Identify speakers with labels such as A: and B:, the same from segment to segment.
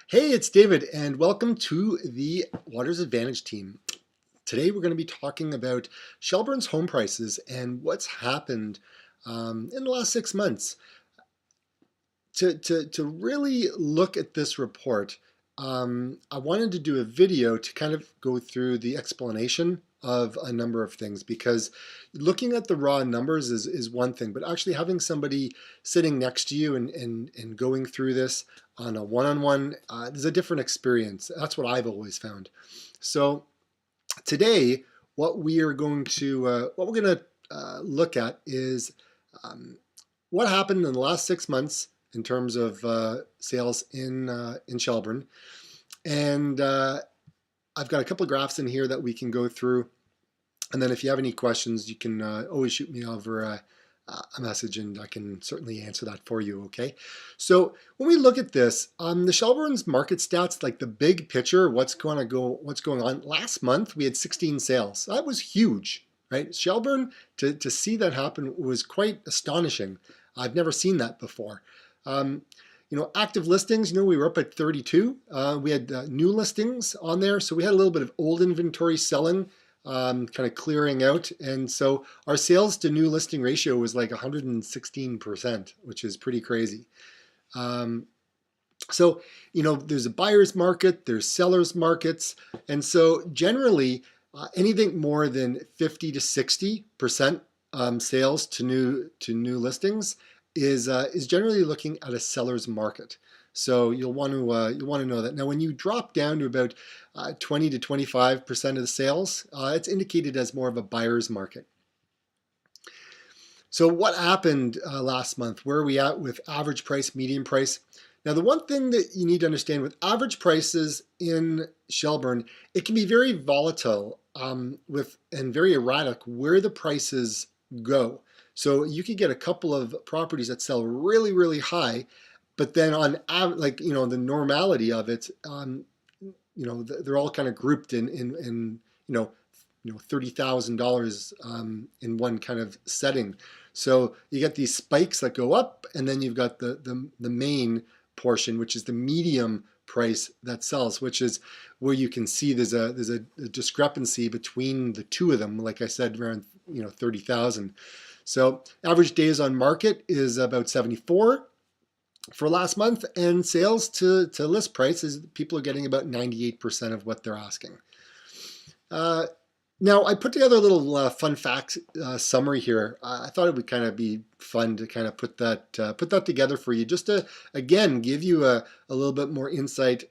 A: Hey, it's David, and welcome to the Waters Advantage team. Today, we're going to be talking about Shelburne's home prices and what's happened in the last 6 months. To really look at this report, I wanted to do a video to kind of go through the explanation of a number of things, because looking at the raw numbers is one thing, but actually having somebody sitting next to you and going through this on a one-on-one is a different experience. That's what I've always found. So today, what we're going to look at is what happened in the last 6 months in terms of sales in Shelburne, and I've got a couple of graphs in here that we can go through. And then if you have any questions, you can always shoot me over a message, and I can certainly answer that for you. Okay. So when we look at this, the Shelburne's market stats, like the big picture, what's going on. Last month we had 16 sales. That was huge, right? Shelburne, to see that happen was quite astonishing. I've never seen that before. Active listings, we were up at 32. We had new listings on there. So we had a little bit of old inventory selling, kind of clearing out. And so our sales to new listing ratio was like 116%, which is pretty crazy. There's a buyer's market, there's seller's markets. And so generally, anything more than 50 to 60% sales to new listings is generally looking at a seller's market. So you'll want to know that. Now, when you drop down to about 20 to 25% of the sales, it's indicated as more of a buyer's market. So what happened last month? Where are we at with average price, median price? Now, the one thing that you need to understand with average prices in Shelburne, it can be very volatile and very erratic where the prices go. So you could get a couple of properties that sell really, really high, but then on the normality of it, they're all kind of grouped in $30,000 in one kind of setting. So you get these spikes that go up, and then you've got the main portion, which is the medium price that sells, which is where you can see there's a discrepancy between the two of them. Like I said, around 30,000. So average days on market is about 74 for last month, and sales to list price is people are getting about 98% of what they're asking. Now, I put together a little fun fact summary here. I thought it would kind of be fun to kind of put that together for you, just to, again, give you a little bit more insight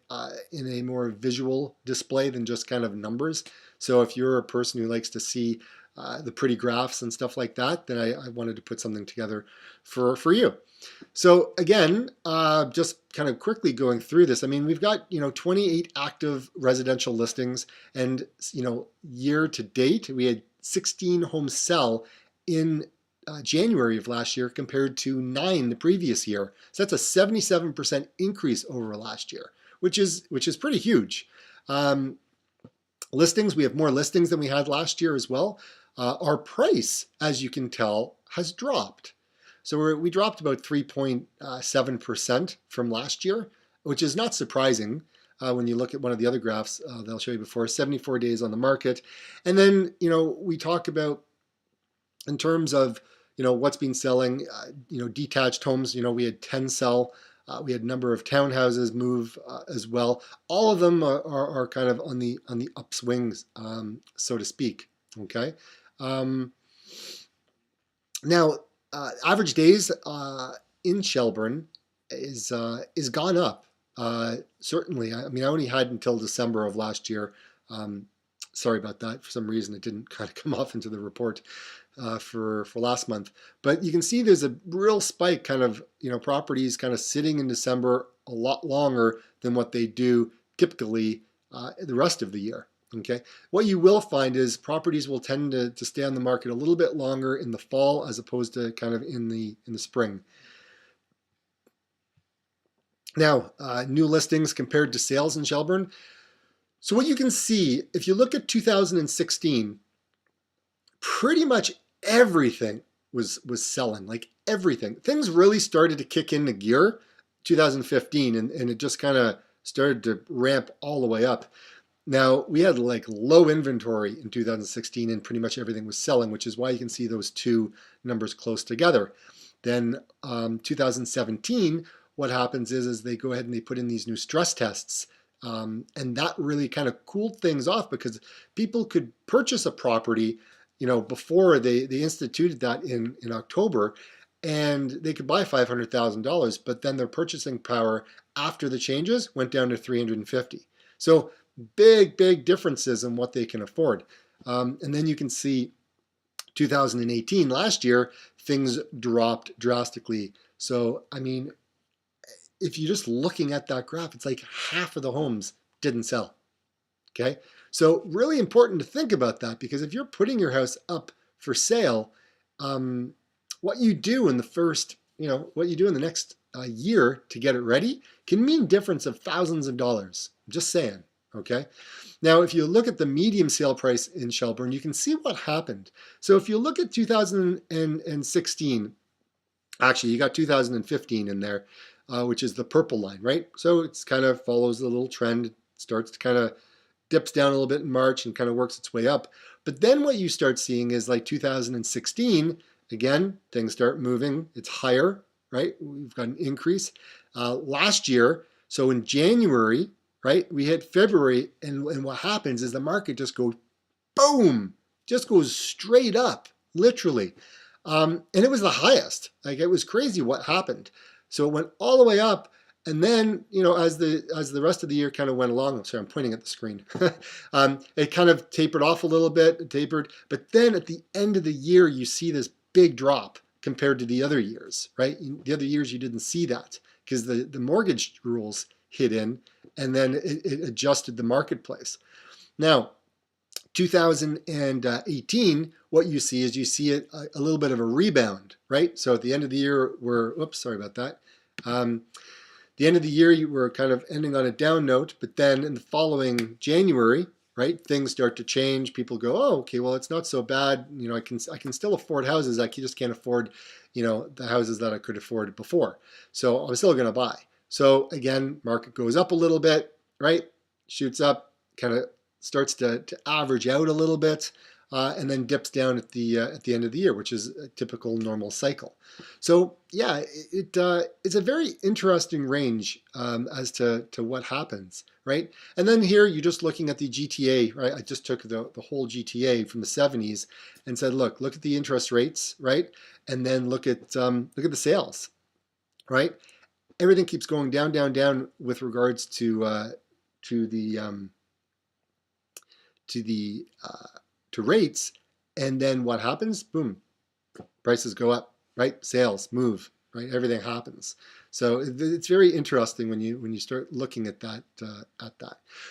A: in a more visual display than just kind of numbers. So if you're a person who likes to see the pretty graphs and stuff like that, then I wanted to put something together for you. So again, just kind of quickly going through this, I mean, we've got 28 active residential listings, and year to date we had 16 homes sell in January of last year compared to 9 the previous year. So that's a 77% increase over last year, which is pretty huge. Listings, we have more listings than we had last year as well. Our price, as you can tell, has dropped. So we dropped about 3.7% from last year, which is not surprising when you look at one of the other graphs that I'll show you before, 74 days on the market. And then, we talk about in terms of, what's been selling, detached homes, we had 10 sell. We had a number of townhouses move as well. All of them are kind of on the upswings, so to speak. Okay. Now, average days in Shelburne is gone up. Certainly, I mean, I only had until December of last year. Sorry about that. For some reason, it didn't kind of come off into the report for last month. But you can see there's a real spike, kind of properties kind of sitting in December a lot longer than what they do typically the rest of the year. Okay. What you will find is properties will tend to stay on the market a little bit longer in the fall as opposed to kind of in the spring. Now, new listings compared to sales in Shelburne. So what you can see, if you look at 2016, pretty much everything was selling, like everything. Things really started to kick into gear 2015, and it just kind of started to ramp all the way up. Now, we had like low inventory in 2016 and pretty much everything was selling, which is why you can see those two numbers close together. Then 2017, what happens is they go ahead and they put in these new stress tests. And that really kind of cooled things off because people could purchase a property, before they instituted that in October, and they could buy $500,000, but then their purchasing power after the changes went down to 350. So big differences in what they can afford. And then you can see 2018, last year, things dropped drastically. So, I mean, if you're just looking at that graph, it's like half of the homes didn't sell. Okay. So really important to think about that, because if you're putting your house up for sale, what you do in the first, what you do in the next year to get it ready can mean difference of thousands of dollars. I'm just saying. Okay. Now, if you look at the medium sale price in Shelburne, you can see what happened. So if you look at 2016, actually, you got 2015 in there, which is the purple line, right? So it's kind of follows the little trend, starts to kind of dips down a little bit in March and kind of works its way up. But then what you start seeing is like 2016, again, things start moving. It's higher, right? We've got an increase. Last year, so in January, right, we hit February, and what happens is the market just goes boom, just goes straight up, literally. And it was the highest. Like, it was crazy what happened. So it went all the way up, and then, as the rest of the year kind of went along, I'm sorry, I'm pointing at the screen. It kind of tapered off a little bit, but then at the end of the year, you see this big drop compared to the other years, right? The other years you didn't see that because the mortgage rules hit in, and then it adjusted the marketplace. Now, 2018, what you see is a little bit of a rebound, right? So at the end of the year, sorry about that. The end of the year, you were kind of ending on a down note, but then in the following January, right, things start to change. People go, oh, okay, well, it's not so bad. I can still afford houses. I just can't afford, the houses that I could afford before. So I'm still going to buy. So again, market goes up a little bit, right? Shoots up, kind of starts to average out a little bit, and then dips down at the end of the year, which is a typical normal cycle. So yeah, it's a very interesting range as to what happens, right? And then here you're just looking at the GTA, right? I just took the whole GTA from the 70s and said, look at the interest rates, right? And then look at the sales, right? Everything keeps going down with regards to the to rates, and then what happens? Boom, prices go up, right? Sales move, right? Everything happens. So it's very interesting when you start looking at that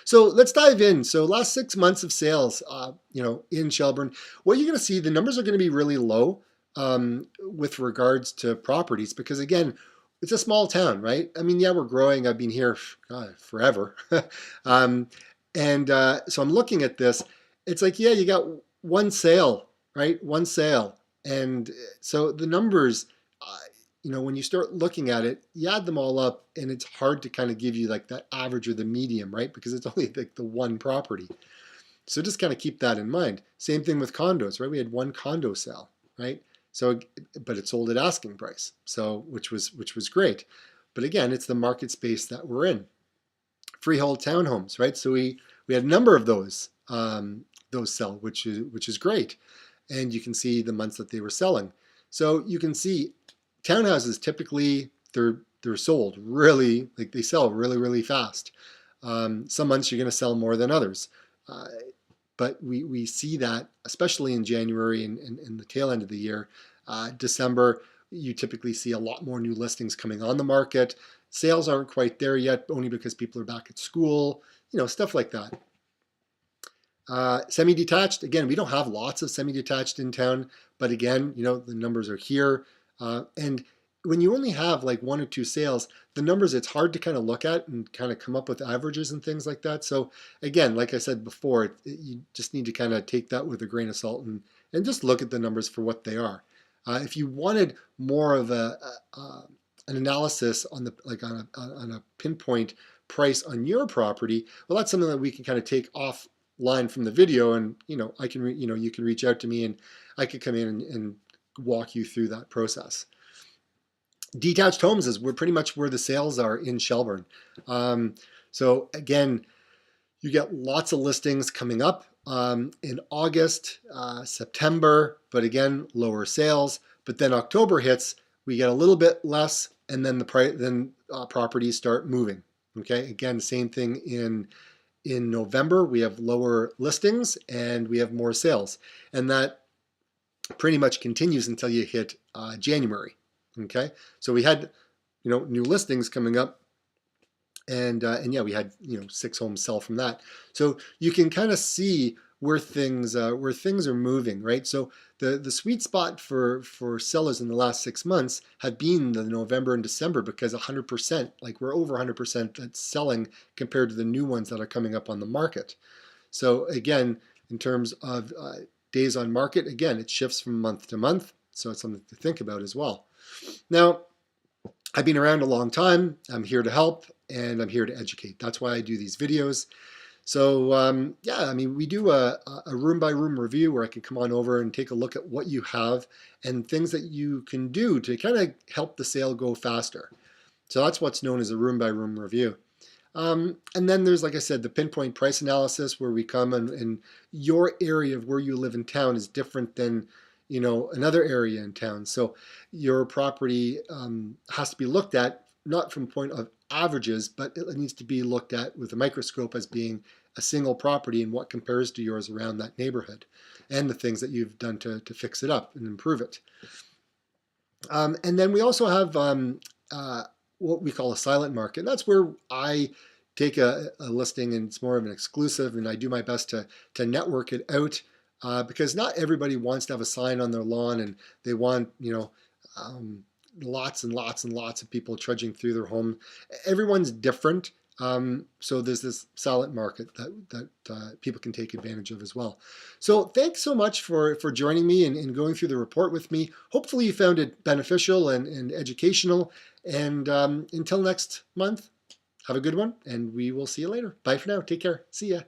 A: So let's dive in. So last 6 months of sales, in Shelburne, what you're going to see, the numbers are going to be really low with regards to properties, because again, it's a small town, right? I mean, yeah, we're growing. I've been here forever. So I'm looking at this. It's like, yeah, you got one sale, right? One sale. And so the numbers, when you start looking at it, you add them all up, and it's hard to kind of give you like that average or the medium, right? Because it's only like the one property. So just kind of keep that in mind. Same thing with condos, right? We had one condo sale, right? So, but it sold at asking price, so which was great. But again, it's the market space that we're in. Freehold townhomes, right? So we had a number of those sell, which is great, and you can see the months that they were selling. So you can see townhouses typically they're sold really, like they sell really fast. Some months you're going to sell more than others, but we see that especially in January and the tail end of the year. December, you typically see a lot more new listings coming on the market. Sales aren't quite there yet, only because people are back at school, stuff like that. Semi-detached, again, we don't have lots of semi-detached in town, but again, the numbers are here. And when you only have like one or two sales, the numbers, it's hard to kind of look at and kind of come up with averages and things like that. So again, like I said before, you just need to kind of take that with a grain of salt and just look at the numbers for what they are. If you wanted more of an analysis on a pinpoint price on your property, well, that's something that we can kind of take offline from the video, and I can you can reach out to me and I could come in and walk you through that process. Detached homes is we're pretty much where the sales are in Shelburne. So again, you get lots of listings coming up in August, September, but again, lower sales. But then October hits, we get a little bit less, and then properties start moving. Okay, again, same thing in November. We have lower listings and we have more sales, and that pretty much continues until you hit January. Okay, so we had new listings coming up, and yeah, we had 6 homes sell from that. So you can kind of see where things are moving, right? So the sweet spot for sellers in the last 6 months have been the November and December, because 100%, like we're over 100% that's selling compared to the new ones that are coming up on the market. So again, in terms of days on market, again, it shifts from month to month, so it's something to think about as well. Now, I've been around a long time. I'm here to help and I'm here to educate. That's why I do these videos. So yeah, I mean, we do a room by room review where I can come on over and take a look at what you have and things that you can do to kind of help the sale go faster. So that's what's known as a room by room review. And then there's, like I said, the pinpoint price analysis, where we come and your area of where you live in town is different than another area in town. So your property has to be looked at not from point of averages, but it needs to be looked at with a microscope as being a single property and what compares to yours around that neighborhood, and the things that you've done to fix it up and improve it. And then we also have what we call a silent market. That's where I take a listing and it's more of an exclusive, and I do my best to network it out, because not everybody wants to have a sign on their lawn, and they want lots and lots and lots of people trudging through their home. Everyone's different. So there's this silent market that people can take advantage of as well. So thanks so much for joining me and going through the report with me. Hopefully you found it beneficial and educational. And until next month, have a good one, and we will see you later. Bye for now. Take care. See ya.